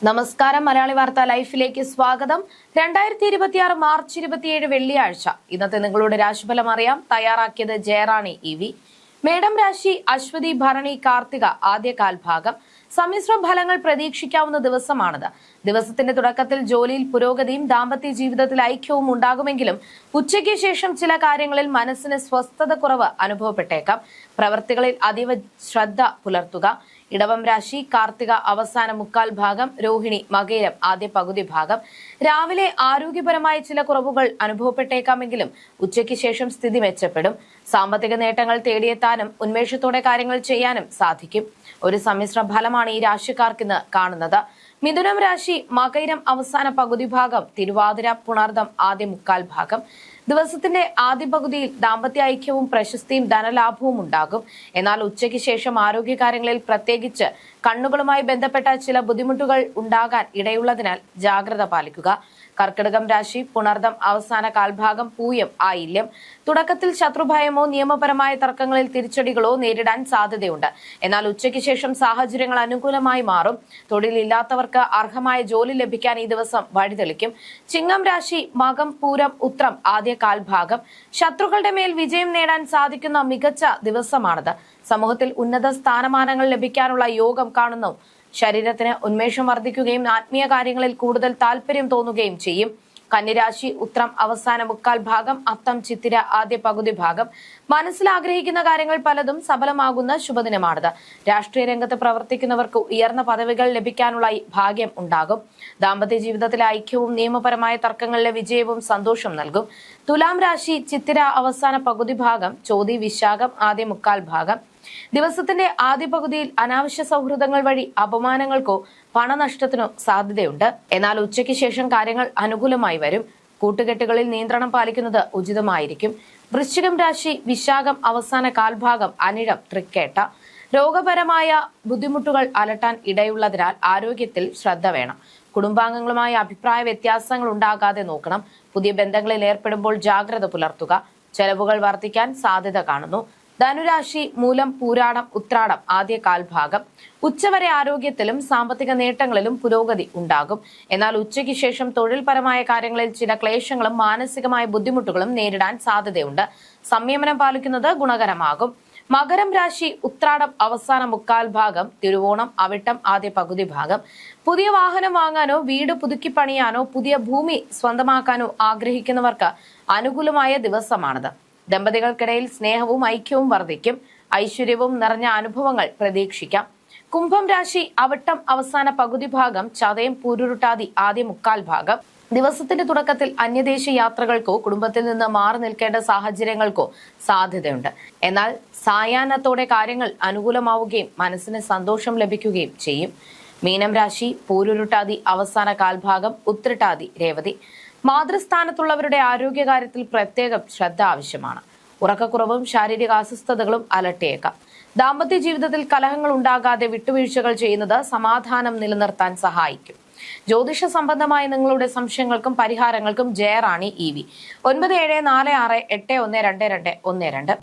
നമസ്കാരം. മലയാളി വാർത്ത ലൈഫിലേക്ക് സ്വാഗതം. 2026 മാർച്ച് 27 വെള്ളിയാഴ്ച. ഇന്നത്തെ നിങ്ങളുടെ രാശിഫലം അറിയാം. തയ്യാറാക്കിയത് ജയറാണി ഇ.വി. മേടം രാശി അശ്വതി ഭരണി കാർത്തിക ആദ്യ കാൽഭാഗം. സമ്മിശ്ര ഫലങ്ങൾ പ്രതീക്ഷിക്കാവുന്ന ദിവസമാണിത്. ദിവസത്തിന്റെ തുടക്കത്തിൽ ജോലിയിൽ പുരോഗതിയും ദാമ്പത്യ ജീവിതത്തിൽ ഐക്യവും ഉണ്ടാകുമെങ്കിലും ഉച്ചയ്ക്ക് ശേഷം ചില കാര്യങ്ങളിൽ മനസ്സിന് സ്വസ്ഥത കുറവ് അനുഭവപ്പെട്ടേക്കാം. പ്രവൃത്തികളിൽ അതീവ ശ്രദ്ധ പുലർത്തുക. ഇടവം രാശി കാർത്തിക അവസാന മുക്കാൽ ഭാഗം, രോഹിണി മകയിരം ആദ്യ പകുതി ഭാഗം. രാവിലെ ആരോഗ്യപരമായ ചില കുറവുകൾ അനുഭവപ്പെട്ടേക്കാമെങ്കിലും ഉച്ചയ്ക്ക് ശേഷം സ്ഥിതി മെച്ചപ്പെടും. സാമ്പത്തിക നേട്ടങ്ങൾ തേടിയെത്താനും ഉന്മേഷത്തോടെ കാര്യങ്ങൾ ചെയ്യാനും സാധിക്കും. ഒരു സമ്മിശ്ര ഫലമാണ് ഈ രാശിക്കാർക്കിന്ന് കാണുന്നത്. മിഥുനം രാശി മകയിരം അവസാന പകുതി ഭാഗം, തിരുവാതിര പുണർദം ആദ്യ മുക്കാൽ ഭാഗം. ദിവസത്തിന്റെ ആദ്യ പകുതിയിൽ ദാമ്പത്യ ഐക്യവും പ്രശസ്തിയും ധനലാഭവും ഉണ്ടാകും. എന്നാൽ ഉച്ചയ്ക്ക് ശേഷം ആരോഗ്യകാര്യങ്ങളിൽ പ്രത്യേകിച്ച് കണ്ണുകളുമായി ബന്ധപ്പെട്ട ചില ബുദ്ധിമുട്ടുകൾ ഉണ്ടാകാൻ ഇടയുള്ളതിനാൽ ജാഗ്രത പാലിക്കുക. കർക്കിടകം രാശി പുണർദം അവസാന കാൽഭാഗം, പൂയം ആയില്യം. തുടക്കത്തിൽ ശത്രുഭയമോ നിയമപരമായ തർക്കങ്ങളിൽ തിരിച്ചടികളോ നേരിടാൻ സാധ്യതയുണ്ട്. എന്നാൽ ഉച്ചയ്ക്ക് ശേഷം സാഹചര്യങ്ങൾ അനുകൂലമായി മാറും. തൊഴിലില്ലാത്തവർക്ക് അർഹമായ ജോലി ലഭിക്കാൻ ഈ ദിവസം വഴിതെളിക്കും. ചിങ്ങം രാശി മകം പൂരം ഉത്രം ആദ്യ കാൽഭാഗം. ശത്രുക്കളുടെ മേൽ വിജയം നേടാൻ സാധിക്കുന്ന മികച്ച ദിവസമാണിത്. സമൂഹത്തിൽ ഉന്നത സ്ഥാനമാനങ്ങൾ ലഭിക്കാനുള്ള യോഗം കാണുന്നു. ശരീരത്തിന് ഉന്മേഷം വർദ്ധിക്കുകയും ആത്മീയ കാര്യങ്ങളിൽ കൂടുതൽ താല്പര്യം തോന്നുകയും ചെയ്യും. കന്നിരാശി ഉത്രം അവസാന മുക്കാൽ ഭാഗം, അത്തം ചിത്തിര ആദ്യ പകുതി ഭാഗം. മനസ്സിൽ ആഗ്രഹിക്കുന്ന കാര്യങ്ങൾ പലതും സഫലമാകുന്ന ശുഭദിനമാണിത്. രാഷ്ട്രീയ രംഗത്ത് പ്രവർത്തിക്കുന്നവർക്ക് ഉയർന്ന പദവികൾ ലഭിക്കാനുള്ള ഭാഗ്യം ഉണ്ടാകും. ദാമ്പത്യ ജീവിതത്തിലെ ഐക്യവും നിയമപരമായ തർക്കങ്ങളിലെ വിജയവും സന്തോഷം നൽകും. തുലാം രാശി ചിത്തിര അവസാന പകുതി ഭാഗം, ചോതി വിശാഖം ആദ്യ മുക്കാൽ ഭാഗം. ദിവസത്തിന്റെ ആദ്യ പകുതിയിൽ അനാവശ്യ സൗഹൃദങ്ങൾ വഴി അപമാനങ്ങൾക്കോ പണനഷ്ടത്തിനോ സാധ്യതയുണ്ട്. എന്നാൽ ഉച്ചയ്ക്ക് ശേഷം കാര്യങ്ങൾ അനുകൂലമായി വരും. കൂട്ടുകെട്ടുകളിൽ നിയന്ത്രണം പാലിക്കുന്നത് ഉചിതമായിരിക്കും. വൃശ്ചികം രാശി വിശാഖം അവസാന കാൽഭാഗം, അനിഴം തൃക്കേട്ട. രോഗപരമായ ബുദ്ധിമുട്ടുകൾ അലട്ടാൻ ഇടയുള്ളതിനാൽ ആരോഗ്യത്തിൽ ശ്രദ്ധ വേണം. കുടുംബാംഗങ്ങളുമായി അഭിപ്രായ വ്യത്യാസങ്ങൾ ഉണ്ടാകാതെ നോക്കണം. പുതിയ ബന്ധങ്ങളിൽ ഏർപ്പെടുമ്പോൾ ജാഗ്രത പുലർത്തുക. ചെലവുകൾ വർദ്ധിക്കാൻ സാധ്യത കാണുന്നു. ധനുരാശി മൂലം പൂരാടം ഉത്രാടം ആദ്യ കാൽഭാഗം. ഉച്ചവരെ ആരോഗ്യത്തിലും സാമ്പത്തിക നേട്ടങ്ങളിലും പുരോഗതി ഉണ്ടാകും. എന്നാൽ ഉച്ചയ്ക്ക് ശേഷം തൊഴിൽപരമായ കാര്യങ്ങളിൽ ചില ക്ലേശങ്ങളും മാനസികമായ ബുദ്ധിമുട്ടുകളും നേരിടാൻ സാധ്യതയുണ്ട്. സംയമനം പാലിക്കുന്നത് ഗുണകരമാകും. മകരം രാശി ഉത്രാടം അവസാന മുക്കാൽ ഭാഗം, തിരുവോണം അവിട്ടം ആദ്യ പകുതി ഭാഗം. പുതിയ വാഹനം വാങ്ങാനോ വീട് പുതുക്കി പണിയാനോ പുതിയ ഭൂമി സ്വന്തമാക്കാനോ ആഗ്രഹിക്കുന്നവർക്ക് അനുകൂലമായ ദിവസമാണിത്. ദമ്പതികൾക്കിടയിൽ സ്നേഹവും ഐക്യവും വർദ്ധിക്കും. ഐശ്വര്യവും നിറഞ്ഞ അനുഭവങ്ങൾ പ്രതീക്ഷിക്കാം. കുംഭം രാശി അവിട്ടം അവസാന പകുതി ഭാഗം, ചതയം പൂരുരുട്ടാതി ആദ്യ മുക്കാൽ ഭാഗം. ദിവസത്തിന്റെ തുടക്കത്തിൽ അന്യദേശ യാത്രകൾക്കോ കുടുംബത്തിൽ നിന്ന് മാറി നിൽക്കേണ്ട സാഹചര്യങ്ങൾക്കോ സാധ്യതയുണ്ട്. എന്നാൽ സായാഹ്നത്തോടെ കാര്യങ്ങൾ അനുകൂലമാവുകയും മനസ്സിന് സന്തോഷം ലഭിക്കുകയും ചെയ്യും. മീനം രാശി പൂരുരുട്ടാതി അവസാന കാൽഭാഗം, ഉത്രട്ടാതി രേവതി. മാതൃസ്ഥാനത്തുള്ളവരുടെ ആരോഗ്യകാര്യത്തിൽ പ്രത്യേകം ശ്രദ്ധ ആവശ്യമാണ്. ഉറക്കക്കുറവും ശാരീരിക അസ്വസ്ഥതകളും അലട്ടിയേക്കാം. ദാമ്പത്യ ജീവിതത്തിൽ കലഹങ്ങൾ ഉണ്ടാകാതെ വിട്ടുവീഴ്ചകൾ ചെയ്യുന്നത് സമാധാനം നിലനിർത്താൻ സഹായിക്കും. ജ്യോതിഷ സംബന്ധമായ നിങ്ങളുടെ സംശയങ്ങൾക്കും പരിഹാരങ്ങൾക്കും ജയറാണി ഇ.വി. 9746812212.